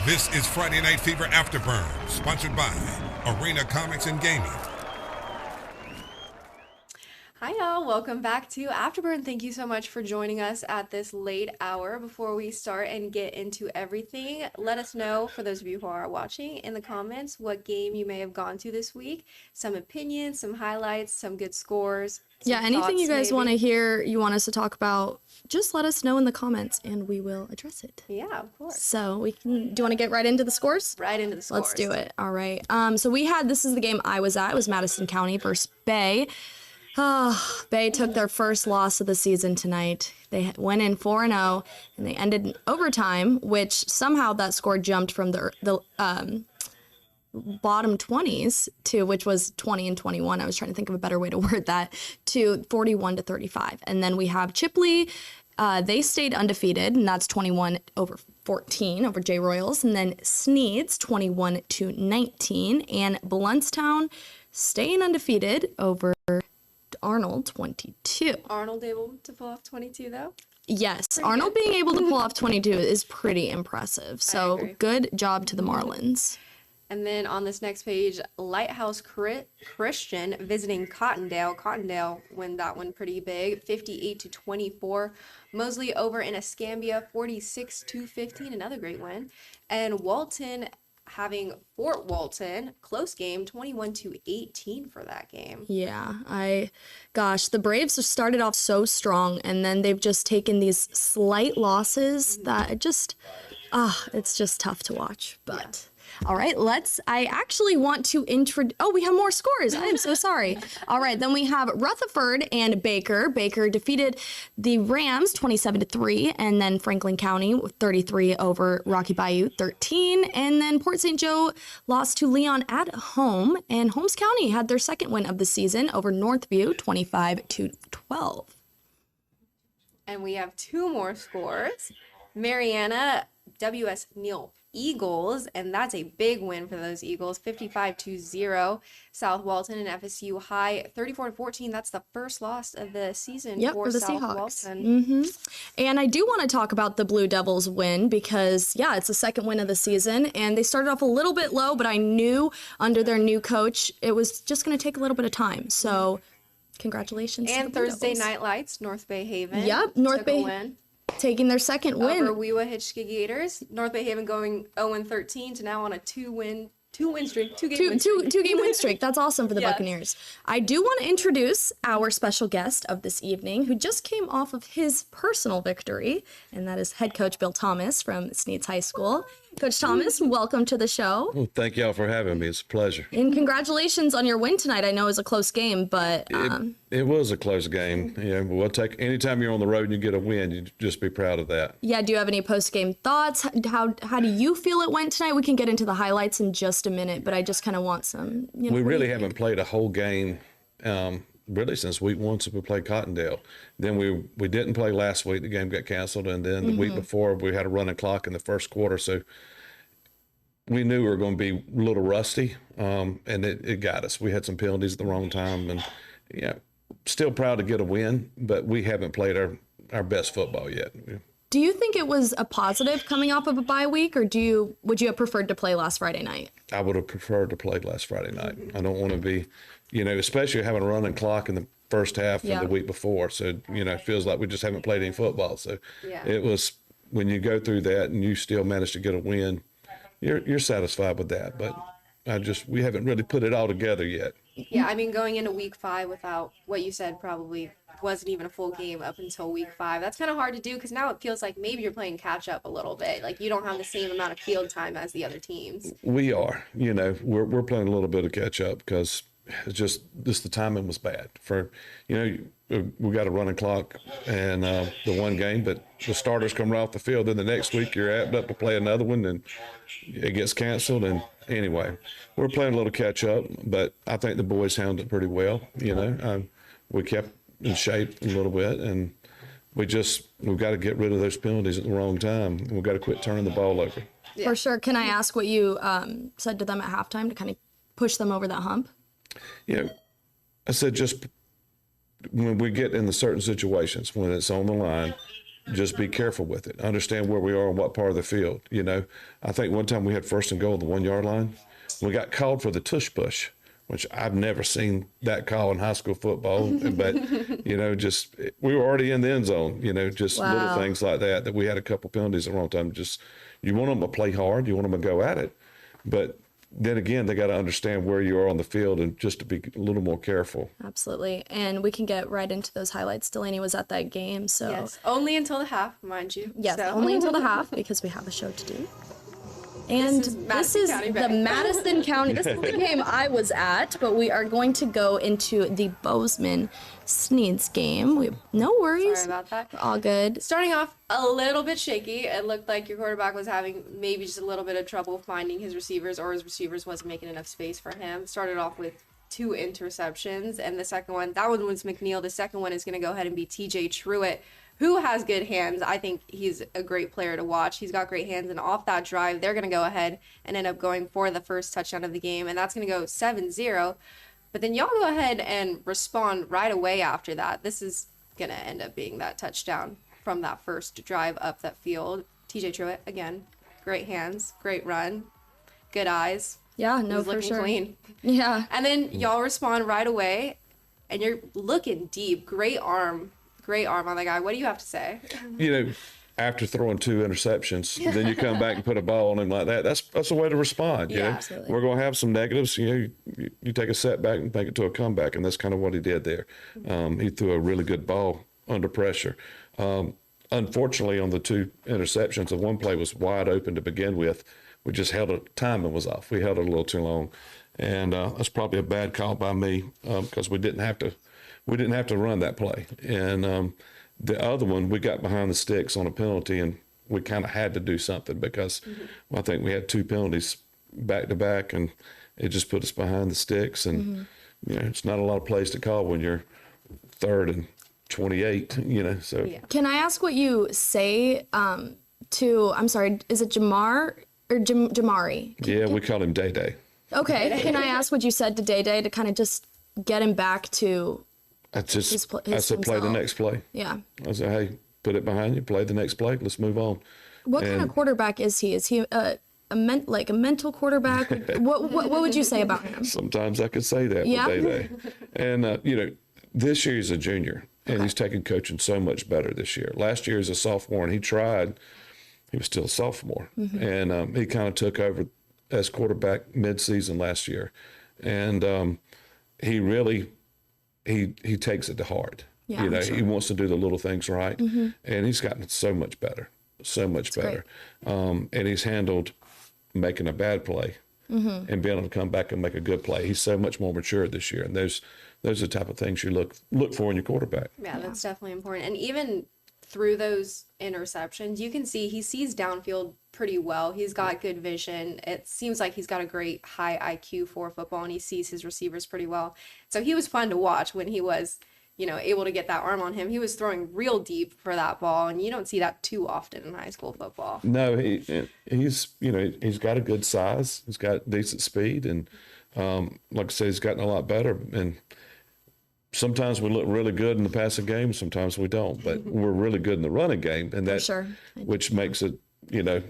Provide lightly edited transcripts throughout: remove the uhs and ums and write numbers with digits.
This is Friday Night Fever Afterburn, sponsored by Arena Comics and Gaming. Hi y'all, welcome back to Afterburn. Thank you so much for joining us at this late hour. Before we start and get into everything, let us know, for those of you who are watching, in the comments what game you may have gone to this week. Some opinions, some highlights, some good scores. Yeah, anything you guys want to maybe. hear, you want us to talk about, just let us know in the comments and we will address it. Yeah, of course. So do you want to get right into the scores? Right into the scores. Let's do it. All right. So this is the game I was at. It was Madison County versus Bay. Bay took their first loss of the season tonight. They went in 4-0, and they ended in overtime, which somehow that score jumped from the bottom 20s to, which was 20 and 21. I was trying to think of a better way to word that, to 41-35. And then we have Chipley. They stayed undefeated, and that's 21-14 over J Royals. And then Sneeds 21-19, and Bluntstown staying undefeated over Arnold 22. Arnold able to pull off 22 though? Yes, Pretty Arnold good. being able to pull off 22 is pretty impressive. So agree. good job to the Marlins. And then on this next page, Lighthouse Christian visiting Cottondale. Cottondale win that one pretty big, 58-24. Mosley over in Escambia, 46-15, another great win. And Walton having Fort Walton, close game, 21-18 for that game. Yeah, the Braves have started off so strong, and then they've just taken these slight losses that it's just tough to watch. But all right, I actually want to introduce, we have more scores. I am so sorry. All right, then we have Rutherford and Baker. Baker defeated the Rams 27-3, and then Franklin County 33 over Rocky Bayou 13, and then Port St. Joe lost to Leon at home, and Holmes County had their second win of the season over Northview 25-12. And we have two more scores. Mariana, W.S. Neal Eagles, and that's a big win for those Eagles, 55-0. South Walton and FSU High, 34-14. That's the first loss of the season for the South Seahawks. Walton. And I do want to talk about the Blue Devils win because, it's the second win of the season, and they started off a little bit low, but I knew under their new coach it was just going to take a little bit of time. So congratulations to the And Blue Thursday Devils. Night Lights, North Bay Haven. Yep, North took Bay a win taking their second win. over Weewa Hitchcock Gators. North Bay Haven going 0-13 to now on a two-game win streak. Two-game win streak. That's awesome for the Yes. Buccaneers. I do want to introduce our special guest of this evening who just came off of his personal victory, and that is head coach Bill Thomas from Sneeds High School. Coach Thomas, welcome to the show. Well, thank y'all for having me. It's a pleasure. And congratulations on your win tonight. I know it was a close game, but It was a close game. Yeah, we'll take anytime you're on the road and you get a win, you just be proud of that. do you have any post-game thoughts? How do you feel it went tonight? We can get into the highlights in just a minute, but I just kind of want some. We really haven't played a whole game really since week one, since we played Cottondale. Then we didn't play last week. The game got canceled, and then the week before we had a running clock in the first quarter, so we knew we were going to be a little rusty, and it got us. We had some penalties at the wrong time, and still proud to get a win, but we haven't played our best football yet. Do you think it was a positive coming off of a bye week, or would you have preferred to play last Friday night? I would have preferred to play last Friday night. I don't want to be, especially having a running clock in the first half of the week before. So, it feels like we just haven't played any football. So it was, when you go through that and you still manage to get a win, you're satisfied with that. But we haven't really put it all together yet. Yeah, I mean, going into week 5 without what you said probably wasn't even a full game up until week 5. That's kind of hard to do because now it feels like maybe you're playing catch up a little bit. Like you don't have the same amount of field time as the other teams. We are, we're playing a little bit of catch up because it's just the timing was bad for, we got a running clock and the one game, but the starters come right off the field. Then the next week you're amped up to play another one and it gets canceled. And anyway, we're playing a little catch up, but I think the boys handled it pretty well. We kept in shape a little bit, and we've got to get rid of those penalties at the wrong time. We've got to quit turning the ball over. Yeah. For sure. Can I ask what you said to them at halftime to kind of push them over that hump? I said just when we get in the certain situations, when it's on the line, just be careful with it. Understand where we are and what part of the field. You know, I think one time we had 1st and goal at the 1 yard line. We got called for the tush push, which I've never seen that call in high school football. But, you know, just we were already in the end zone, you know, just little things like that, that we had a couple penalties at the wrong time. Just, you want them to play hard, you want them to go at it. But then again, they got to understand where you are on the field and just to be a little more careful. Absolutely. And we can get right into those highlights. Delaney was at that game, so. Yes, only until the half, mind you. Yes, so. only until the half because we have a show to do. And this is the Madison County. This is the game I was at, but we are going to go into the Bozeman Sneeds game. No worries. Sorry about that. We're all good. Starting off a little bit shaky. It looked like your quarterback was having maybe just a little bit of trouble finding his receivers, or his receivers wasn't making enough space for him. Started off with 2 interceptions, and the second one, that one was McNeil. The second one is going to go ahead and be TJ Truitt, who has good hands. I think he's a great player to watch. He's got great hands, and off that drive, they're going to go ahead and end up going for the first touchdown of the game, and that's going to go 7-0. But then y'all go ahead and respond right away after that. This is going to end up being that touchdown from that first drive up that field. TJ Truitt, again, great hands, great run, good eyes. Yeah, He no, was for looking sure. clean. Yeah. And then y'all respond right away, and you're looking deep. Great arm on the guy. What do you have to say? You know, after throwing 2 interceptions, then you come back and put a ball on him like that. That's a way to respond. You Yeah, know? absolutely. We're going to have some negatives. You know, you take a setback and make it to a comeback, and that's kind of what he did there. He threw a really good ball under pressure. Unfortunately, on the 2 interceptions, the one play was wide open to begin with. We just held it. Timing was off. We held it a little too long, and that's probably a bad call by me because we didn't have to run that play. And the other one, we got behind the sticks on a penalty, and we kind of had to do something because I think we had 2 penalties back to back, and it just put us behind the sticks. And you know, it's not a lot of plays to call when you're 3rd and 28. You know, so Yeah. Can I ask what you say to, I'm sorry, is it Jamar or Jamari? yeah, we call him Day Day. Okay. Can I ask what you said to Day Day to kind of just get him back to, I said, himself. play the next play. yeah. I said, hey, put it behind you, play the next play, let's move on. What kind of quarterback is he? Is he a mental quarterback? what would you say about him? Sometimes I could say that Yeah. with Day Day. And, you know, this year he's a junior, and he's taking coaching so much better this year. Last year he's a sophomore, and he was still a sophomore. And he kind of took over as quarterback mid-season last year. And he really, he takes it to heart. Yeah, you know, sure. he wants to do the little things right. And he's gotten so much better, so much better. And he's handled making a bad play and being able to come back and make a good play. He's so much more mature this year. And those are the type of things you look for in your quarterback. Yeah, that's definitely important. And even through those interceptions, you can see he sees downfield pretty well. He's got good vision. It seems like he's got a great high IQ for football, and he sees his receivers pretty well. So he was fun to watch when he was, you know, able to get that arm on him. He was throwing real deep for that ball, and you don't see that too often in high school football. No, he's you know, he's got a good size. He's got decent speed, and like I said, he's gotten a lot better. And sometimes we look really good in the passing game, sometimes we don't. But we're really good in the running game, and that sure. which makes it, you know,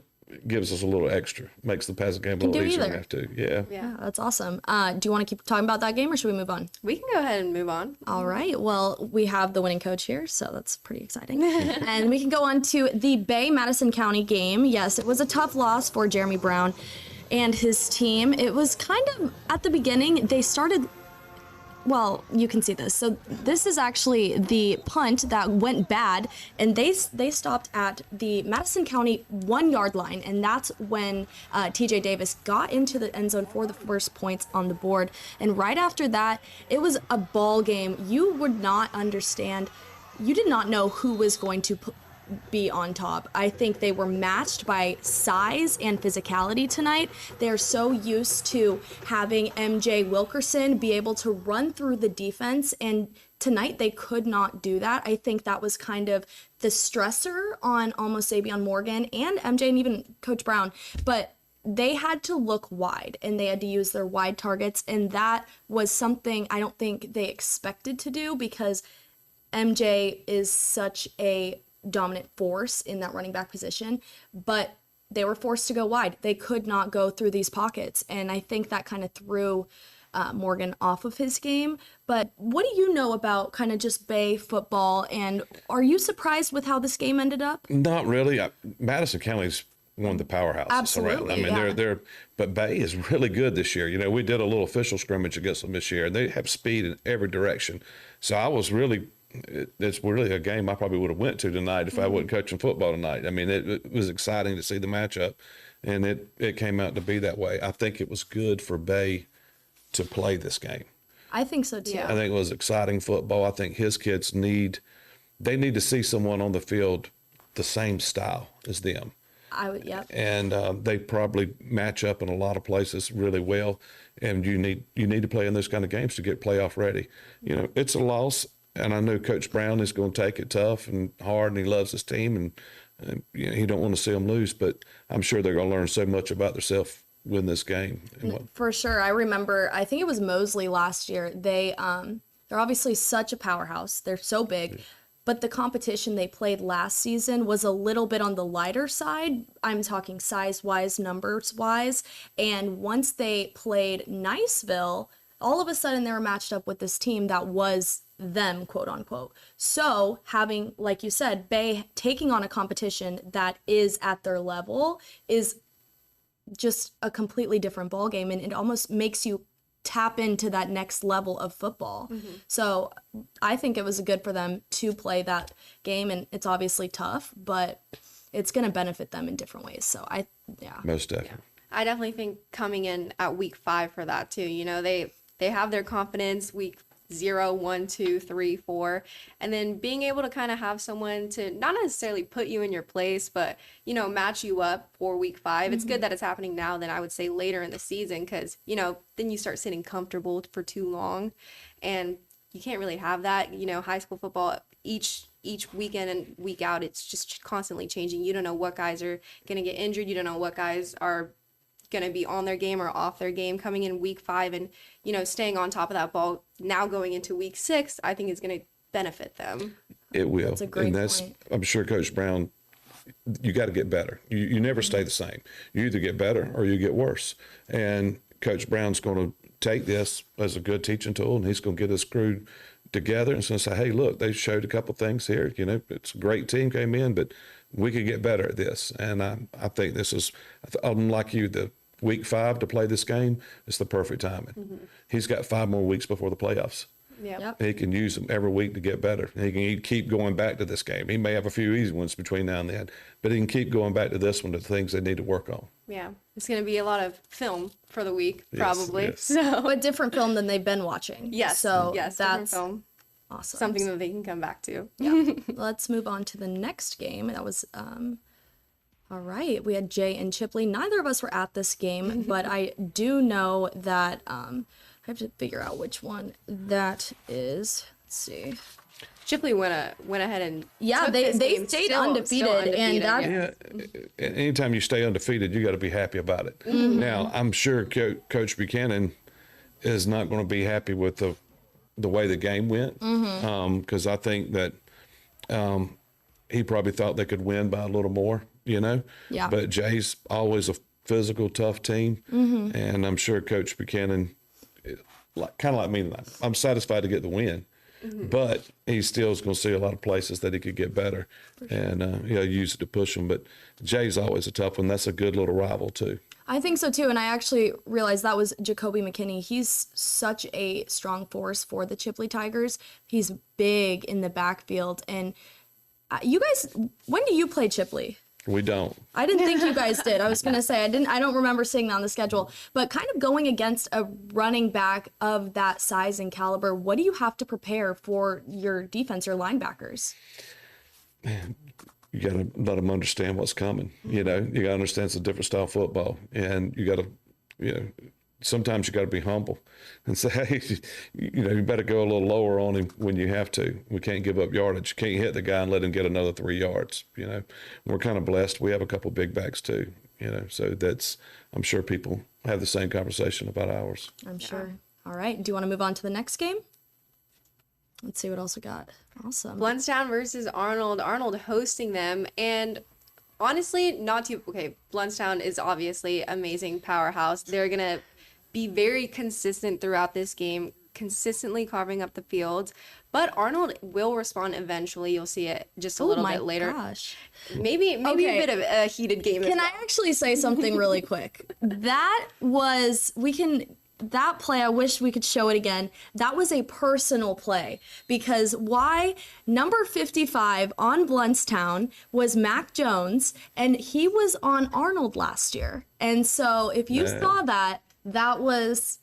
gives us a little extra, makes the passing game a little do easier either. to have to. Yeah. Yeah, that's awesome. Do you want to keep talking about that game, or should we move on? We can go ahead and move on. All right. Well, we have the winning coach here, so that's pretty exciting. And we can go on to the Bay-Madison County game. Yes, it was a tough loss for Jeremy Brown and his team. It was kind of, at the beginning, they started... Well, you can see this. So this is actually the punt that went bad, and they stopped at the Madison County 1 yard line, and that's when TJ Davis got into the end zone for the first points on the board. And right after that, it was a ball game. You would not understand. You did not know who was going to be on top. I think they were matched by size and physicality tonight. They're so used to having MJ Wilkerson be able to run through the defense, and tonight they could not do that. I think that was kind of the stressor on almost Sabion Morgan and MJ and even Coach Brown. But they had to look wide, and they had to use their wide targets, and that was something I don't think they expected to do, because MJ is such a dominant force in that running back position, but they were forced to go wide. They could not go through these pockets, and I think that kind of threw Morgan off of his game. But what do you know about kind of just Bay football, and are you surprised with how this game ended up? Not really. Madison County's one of the powerhouses Absolutely, around. I mean, yeah. they're but Bay is really good this year. You know, we did a little official scrimmage against them this year, and they have speed in every direction. So I was really, it's really a game I probably would have went to tonight if I wasn't coaching football tonight. I mean, it was exciting to see the matchup, and it came out to be that way. I think it was good for Bay to play this game. I think so too. Yeah. I think it was exciting football. I think his kids need to see someone on the field the same style as them. I would, yep. And they probably match up in a lot of places really well. And you need to play in those kind of games to get playoff ready. You know, it's a loss, and I know Coach Brown is going to take it tough and hard, and he loves his team, and you know, he don't want to see them lose. But I'm sure they're going to learn so much about themselves win this game. For sure. I remember, I think it was Mosley last year. They're obviously such a powerhouse. They're so big. But the competition they played last season was a little bit on the lighter side. I'm talking size-wise, numbers-wise. And once they played Niceville, all of a sudden they were matched up with this team that was them, quote unquote. So having, like you said, Bay taking on a competition that is at their level is just a completely different ballgame, and it almost makes you tap into that next level of football. So I think it was good for them to play that game, and it's obviously tough, but it's going to benefit them in different ways. So Most definitely. I definitely think coming in at week 5 for that too. You know, they have their confidence week 0, 1, 2, 3, 4, and then being able to kind of have someone to not necessarily put you in your place, but you know, match you up for week 5. It's good that it's happening now than I would say later in the season, because you know, then you start sitting comfortable for too long, and you can't really have that. You know, high school football, each weekend and week out, it's just constantly changing. You don't know what guys are going to get injured. You don't know what guys are going to be on their game or off their game coming in week 5, and you know, staying on top of that ball now going into week 6, I think is going to benefit them. It will. That's a great point. I'm sure Coach Brown, you got to get better. You never stay the same. You either get better or you get worse. And Coach Brown's going to take this as a good teaching tool, and he's going to get his crew together and he's going to say, hey, look, they showed a couple things here. You know, it's a great team came in, but we could get better at this. And I think this is, unlike you, the week 5 to play this game, it's the perfect timing. He's got 5 more weeks before the playoffs. Yep. He can use them every week to get better. He can keep going back to this game. He may have a few easy ones between now and then, but he can keep going back to this one, to the things they need to work on. Yeah, it's going to be a lot of film for the week, Yes, probably. yes. So But different film than they've been watching. yes, So yes, different that's film, awesome. something that they can come back to. Let's move on to the next game. That was all right. We had Jay and Chipley. Neither of us were at this game, but I do know that I have to figure out which one that is. Let's see. Chipley went ahead and Yeah, took they this game stayed still undefeated, and that yeah. Anytime you stay undefeated, you got to be happy about it. Now, I'm sure Coach Buchanan is not going to be happy with the way the game went, because I think that he probably thought they could win by a little more, you know. Yeah. But Jay's always a physical, tough team, and I'm sure Coach Buchanan, kind of like me, I'm satisfied to get the win. But he still is going to see a lot of places that he could get better, and he'll use it to push him. But Jay's always a tough one. That's a good little rival too. I think so too, and I actually realized that was Jacoby McKinney. He's such a strong force for the Chipley Tigers. He's big in the backfield, and you guys, when do you play Chipley? We don't. I didn't think you guys did. I was going to say, I don't remember seeing that on the schedule, but kind of going against a running back of that size and caliber, what do you have to prepare for your defense, your linebackers? You got to let them understand what's coming. You know, you got to understand it's a different style of football, and you got to, you know, sometimes you got to be humble and say, hey, you know, you better go a little lower on him when you have to. We can't give up yardage. You can't hit the guy and let him get another 3 yards. You know, we're kind of blessed. We have a couple big backs too, you know, so I'm sure people have the same conversation about ours. I'm sure. All right. Do you want to move on to the next game? Let's see what else we got. Awesome. Bluntstown versus Arnold. Arnold hosting them, and honestly, Bluntstown is obviously amazing powerhouse. They're gonna be very consistent throughout this game, consistently carving up the field. But Arnold will respond eventually. You'll see it just a little bit later. Gosh. Maybe Okay. a bit of a heated game. Can I actually say something really quick? That play, I wish we could show it again. That was a personal play because number 55 on Bluntstown was Mac Jones, and he was on Arnold last year. And so if you saw that was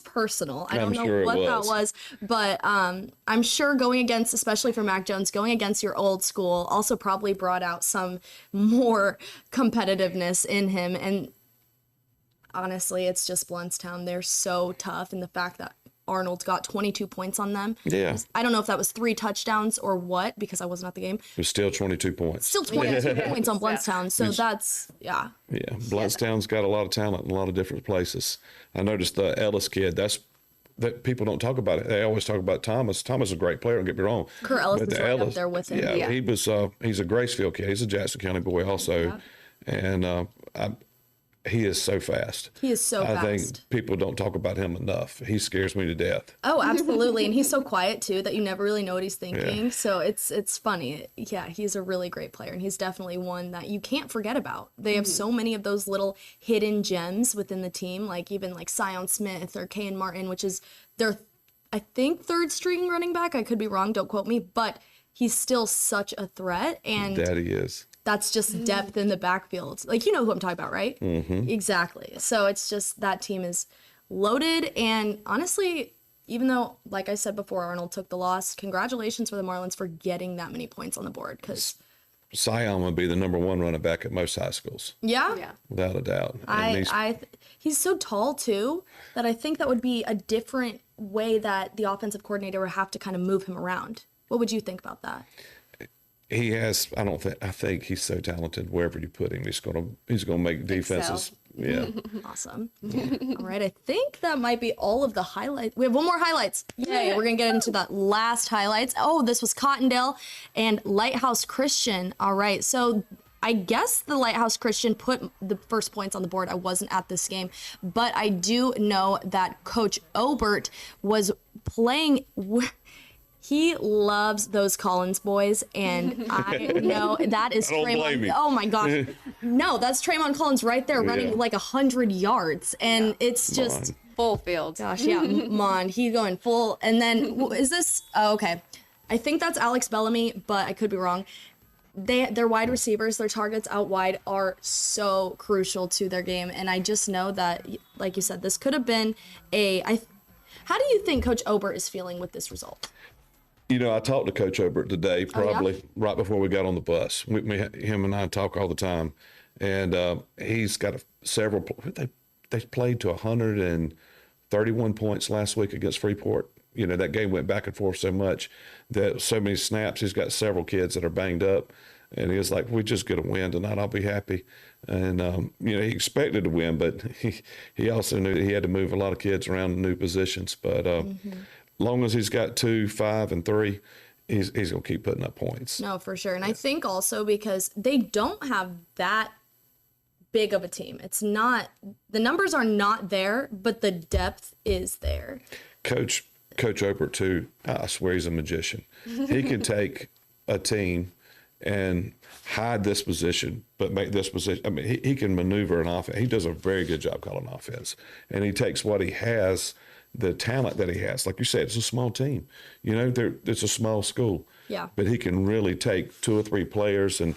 personal. I don't know what that was, but I'm sure going against, especially for Mac Jones, going against your old school also probably brought out some more competitiveness in him. And honestly, it's just Bluntstown. They're so tough, and the fact that Arnold got 22 points on them. Yeah. I don't know if that was 3 touchdowns or what, because I wasn't at the game. It was still 22 points. Still 22 points on Bluntstown, so that's, yeah. Yeah, Bluntstown's got a lot of talent in a lot of different places. I noticed the Ellis kid, that people don't talk about it. They always talk about Thomas. Thomas is a great player, don't get me wrong. Kurt Ellis But is right up there with him. Yeah, he's a Gracefield kid. He's a Jackson County boy also. And he is so fast. He is so fast. I think people don't talk about him enough. He scares me to death. Oh, absolutely. And he's so quiet too that you never really know what he's thinking. Yeah. So it's funny. Yeah, he's a really great player, and he's definitely one that you can't forget about. They have so many of those little hidden gems within the team, like even like Sion Smith or Kayan Martin, which is their, I think, third string running back. I could be wrong, don't quote me, but he's still such a threat. And that he is. That's just depth in the backfield. Like, you know who I'm talking about, right? Mm-hmm. Exactly. So it's just that team is loaded. And honestly, even though, like I said before, Arnold took the loss, congratulations for the Marlins for getting that many points on the board. Because Sion would be the number 1 running back at most high schools. Yeah. Without a doubt. He's so tall, too, that I think that would be a different way that the offensive coordinator would have to kind of move him around. What would you think about that? He has. I think he's so talented. Wherever you put him, he's gonna make defenses. Yeah. Awesome. All right. I think that might be all of the highlights. We have one more highlights. Yay. We're gonna get into that last highlights. Oh, this was Cottondale and Lighthouse Christian. All right. So I guess the Lighthouse Christian put the first points on the board. I wasn't at this game, but I do know that Coach Obert was playing. He loves those Collins boys, and I know that is Tremont. Oh my gosh, no, that's Tremont Collins right there running like 100 yards, and it's just full field. Gosh, yeah, Mon, he's going full. And then is this? Oh, okay, I think that's Alex Bellamy, but I could be wrong. Their wide receivers, their targets out wide are so crucial to their game, and I just know that, like you said, this could have been how do you think Coach Obert is feeling with this result? You know, I talked to Coach Obert today, probably right before we got on the bus. Him and I talk all the time, and he's got several. They played to 131 points last week against Freeport. You know, that game went back and forth so much that so many snaps. He's got several kids that are banged up, and he was like, "We just get a win tonight, I'll be happy." And you know, he expected to win, but he also knew that he had to move a lot of kids around in new positions, but. Long as he's got 2, 5, and 3, he's gonna keep putting up points. No, for sure. And I think also because they don't have that big of a team. It's not, the numbers are not there, but the depth is there. Coach Obert too, I swear he's a magician. He can take a team and hide this position, but make this position. I mean, he can maneuver an offense. He does a very good job calling offense, and he takes what he has. The talent that he has, like you said, it's a small team. You know, it's a small school. Yeah. But he can really take 2 or 3 players and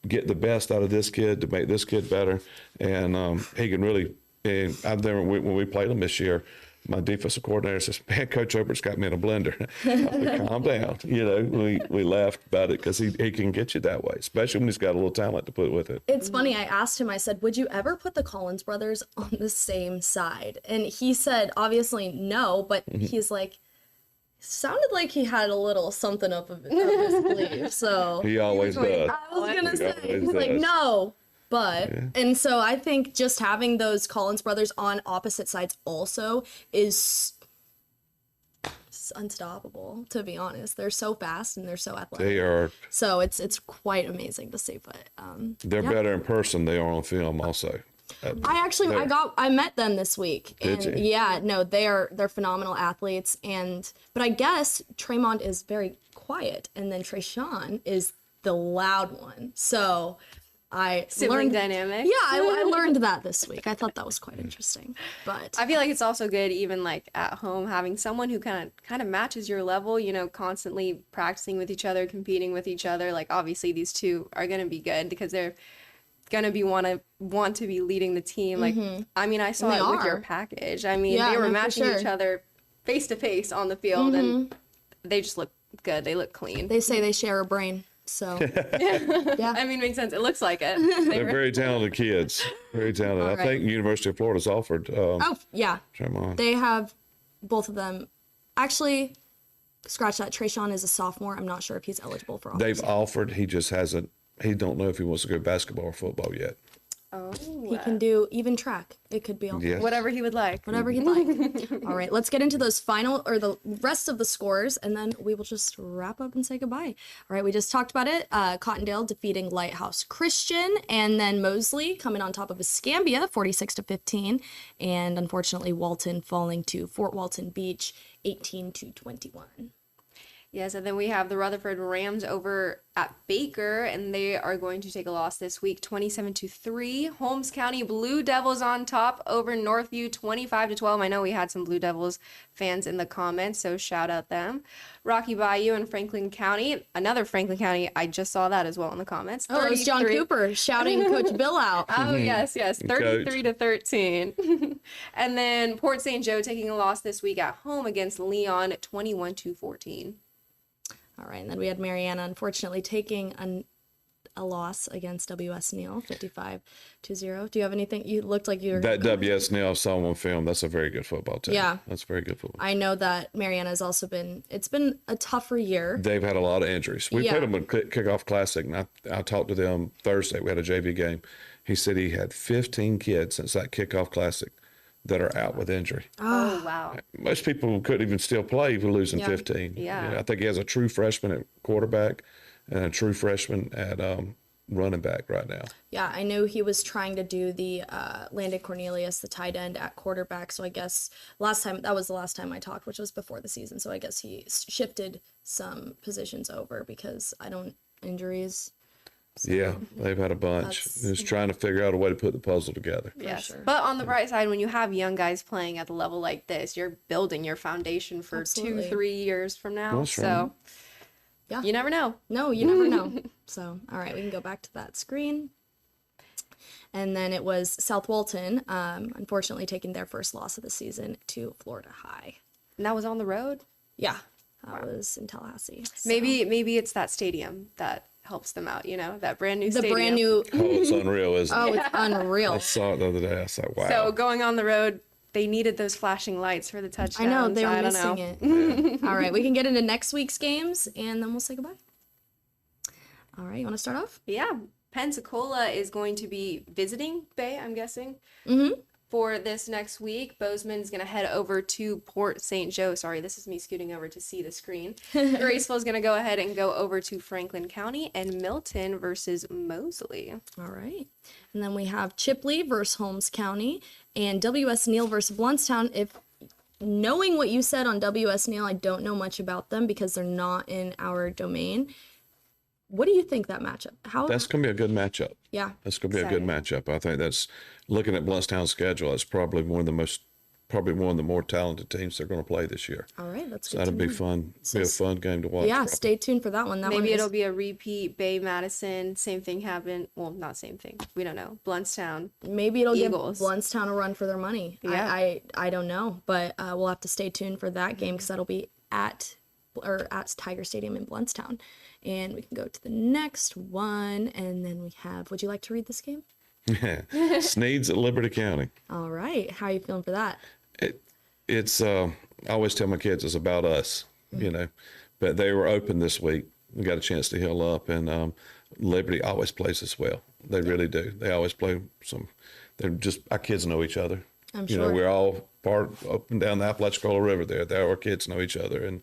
get the best out of this kid to make this kid better. And he can really. And when we played him this year, my defensive coordinator says, "Man, Coach Obert's got me in a blender." Said, "Calm down." You know, we laughed about it because he can get you that way, especially when he's got a little talent to put with it. It's funny. I asked him, I said, would you ever put the Collins brothers on the same side? And he said, obviously no, but he's like, sounded like he had a little something up his sleeve. So he always does. I was going to say, he's like, no. But, and so I think just having those Collins brothers on opposite sides also is It's unstoppable, to be honest. They're so fast and they're so athletic. They are. So it's quite amazing to see. But They're yeah. better in person. They are on film also. I met them this week. Did And you? yeah, no, they're phenomenal athletes. But I guess Tremont is very quiet, and then Trayshawn is the loud one. So I Sibling learned dynamic. Yeah, I learned that this week. I thought that was quite interesting. But I feel like it's also good, even like at home, having someone who kind of matches your level. You know, constantly practicing with each other, competing with each other. Like obviously, these two are gonna be good because they're gonna be want to be leading the team. Like I mean, I saw They it with your are. package. I mean, Yeah, they were no, for matching sure. each other face to face on the field, and they just look good. They look clean. they say they share a brain. So yeah. I mean, makes sense. It looks like it. They're very talented kids. Very talented. I right. think University of Florida's offered Oh yeah, Tremont. they have both of them. Actually, scratch that. Trayshawn is a sophomore. I'm not sure if he's eligible for offers. They've offered. He just hasn't. He don't know if he wants to go basketball or football yet. Oh, He can do even track. It could be all Yes. whatever he would like. whatever he'd like. All right, let's get into those final or the rest of the scores, and then we will just wrap up and say goodbye. All right, we just talked about it. Cottondale defeating Lighthouse Christian, and then Mosley coming on top of Escambia, 46-15, and unfortunately Walton falling to Fort Walton Beach, 18-21. Yes, and then we have the Rutherford Rams over at Baker, and they are going to take a loss this week, 27-3. Holmes County Blue Devils on top over Northview, 25-12. I know we had some Blue Devils fans in the comments, so shout out them. Rocky Bayou and Franklin County, another Franklin County. I just saw that as well in the comments. Oh, it was John 33 Cooper shouting Coach Bill out. Oh, yes, 33-13. And then Port St. Joe taking a loss this week at home against Leon, 21-14. All right, and then we had Mariana unfortunately taking a loss against WS Neal, 55-0. Do you have anything? You looked like you were. That WS Neal I saw on film. That's a very good football team. Yeah. That's very good football. I know that Mariana has also it's been a tougher year. They've had a lot of injuries. We Yeah. put them in kickoff classic, and I talked to them Thursday. We had a JV game. He said he had 15 kids since that kickoff classic that are out with injury. Oh, wow. Most people couldn't even still play for losing Yeah. 15. Yeah. I think he has a true freshman at quarterback and a true freshman at running back right now. Yeah, I know he was trying to do the Landon Cornelius, the tight end at quarterback. So I guess that was the last time I talked, which was before the season. So I guess he shifted some positions over because injuries. Yeah, they've had a bunch. That's- Just trying to figure out a way to put the puzzle together. Yes. sure. But on the bright side, when you have young guys playing at the level like this, you're building your foundation for Absolutely. 2-3 years from now. That's right. So Yeah. you never know. No, you never know. So, all right, we can go back to that screen. And then it was South Walton, unfortunately taking their first loss of the season to Florida High. And that was on the road. Yeah, that was in Tallahassee. So- Maybe it's that stadium that helps them out, that brand new the stadium. brand new. Oh, it's unreal, isn't it? Oh, it's unreal. I saw it the other day. I was like, wow. So going on the road, they needed those flashing lights for the I touchdowns. know they were I don't missing know. it. All right, we can get into next week's games, and then we'll say goodbye. All right, you want to start off? Yeah, Pensacola is going to be visiting Bay, I'm guessing, for this next week. Bozeman's going to head over to Port St. Joe. Sorry, this is me scooting over to see the screen. Graceville is going to go ahead and go over to Franklin County, and Milton versus Mosley. All right, and then we have Chipley versus Holmes County, and WS Neal versus Bluntstown. If knowing what you said on WS Neal, I don't know much about them because they're not in our domain. What do you think that matchup? That's going to be a good matchup. Yeah. That's going to be a good matchup. I think that's, looking at Bluntstown's schedule, it's probably one of the more talented teams they're going to play this year. All right, that's So good. that'll be fun. Be a fun game to watch. Yeah, probably. stay tuned for that one. That one Maybe is- it'll be a repeat. Bay Madison, same thing happened. Well, not same thing. We don't know. Bluntstown. Maybe it'll Eagles. give Bluntstown a run for their money. Yeah. I don't know, but we'll have to stay tuned for that game because that'll be at Tiger Stadium in Bluntstown. And we can go to the next one, and then we have. Would you like to read this game? Sneed's at Liberty County. All right, how are you feeling for that? It's I always tell my kids it's about us, but they were open this week. We got a chance to heal up, and Liberty always plays us well. They really do. They always play some. They're just, our kids know each other. I'm You know, sure. we're all part up and down the Apalachicola River there. Our kids know each other, and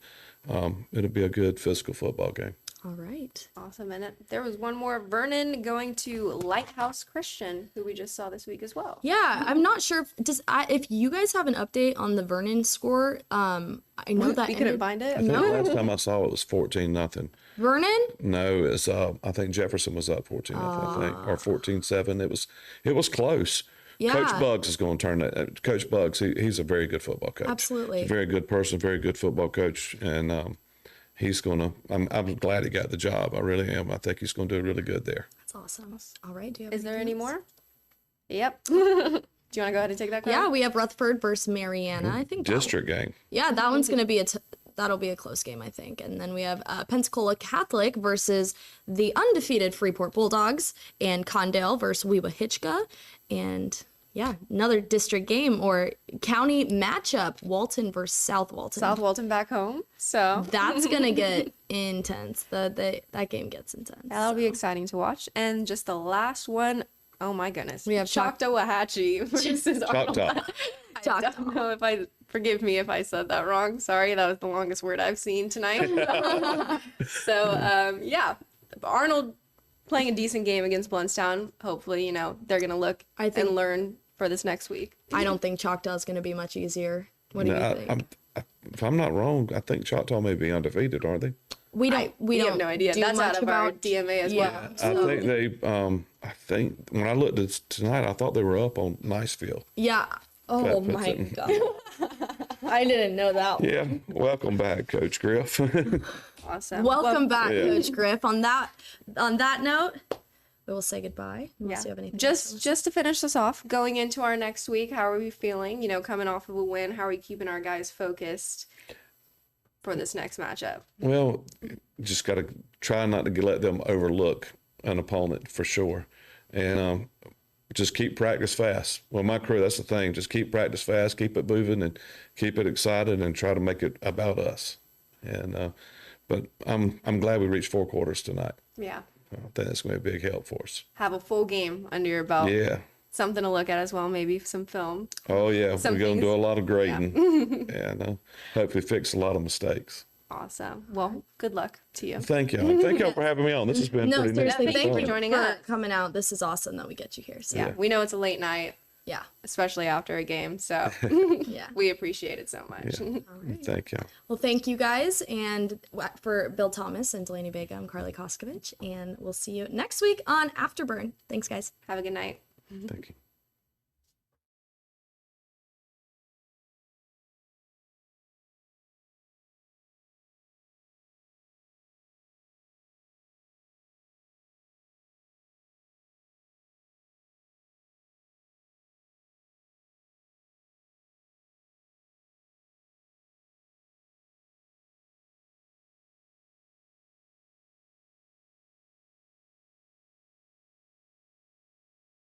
it'll be a good physical football game. All right. Awesome. And there was one more. Vernon going to Lighthouse Christian, who we just saw this week as well. Yeah, I'm not sure if you guys have an update on the Vernon score. I know that We couldn't ended- find it. I think the last time I saw it was 14-0. Vernon. No, it's I think Jefferson was up 14-0, I think, or 14-7. It was close. Yeah. Coach Bugs is going to turn that. Coach Bugs, he's a very good football coach. Absolutely. He's a very good person, very good football coach, and he's going to. I'm glad he got the job. I really am. I think he's going to do really good there. That's awesome. All right. Do you have Is there any anything else? more? Yep. Do you want to go ahead and take that? Yeah, Carl? we have Rutherford versus Mariana. I think District game. Yeah, that one's gonna be that'll be a close game, I think. And then we have Pensacola Catholic versus the undefeated Freeport Bulldogs, and Condell versus Weeba Hitchka, and yeah, another district game or county matchup: Walton versus South Walton. South Walton back home. So That's gonna get intense. That game gets intense. that'll be exciting to watch. And just the last one. Oh my goodness. We have Choctawahatchee versus Choctaw. I don't know if forgive me if I said that wrong. Sorry, that was the longest word I've seen tonight. So, yeah, Arnold playing a decent game against Bluntstown. Hopefully, they're going to look I think- and learn for this next week. I don't think Choctaw's gonna be much easier. What do you think? If I'm not wrong, I think Choctaw may be undefeated, aren't they? we don't. We don't have no idea. do That's much out of our about DMA as yeah. well. I think they. I think when I looked at tonight, I thought they were up on Niceville. Yeah. Oh That puts my it- god. I didn't know that. Yeah, welcome back, Coach Griff. Awesome. Welcome back, Yeah. Coach Griff. On that note, we will say goodbye. Unless you have anything. else. Just to finish this off, going into our next week, how are we feeling? Coming off of a win, how are we keeping our guys focused for this next matchup? Well, just got to try not to let them overlook an opponent for sure, and just keep practice fast. Well, my crew, that's the thing. Just keep practice fast, keep it moving, and keep it excited, and try to make it about us. And but I'm glad we reached 4 quarters tonight. Yeah. I think that's going to be a big help for us. Have a full game under your belt. Yeah. Something to look at as well, maybe some film. Oh yeah, Some we're going to things- do a lot of grading, and hopefully fix a lot of mistakes. Awesome. Well, good luck to you. Thank y'all. Thank y'all for having me on. This has been No, pretty seriously, neat. thank for you joining for us. coming out. This is awesome that we get you here. So Yeah, we know it's a late night, yeah. especially after a game, so Yeah. we appreciate it so much. Thank y'all. Well, thank you guys. And for Bill Thomas and Delaney Vega, I'm Karlie Koskovich. And we'll see you next week on Afterburn. Thanks, guys. Have a good night. Thank you.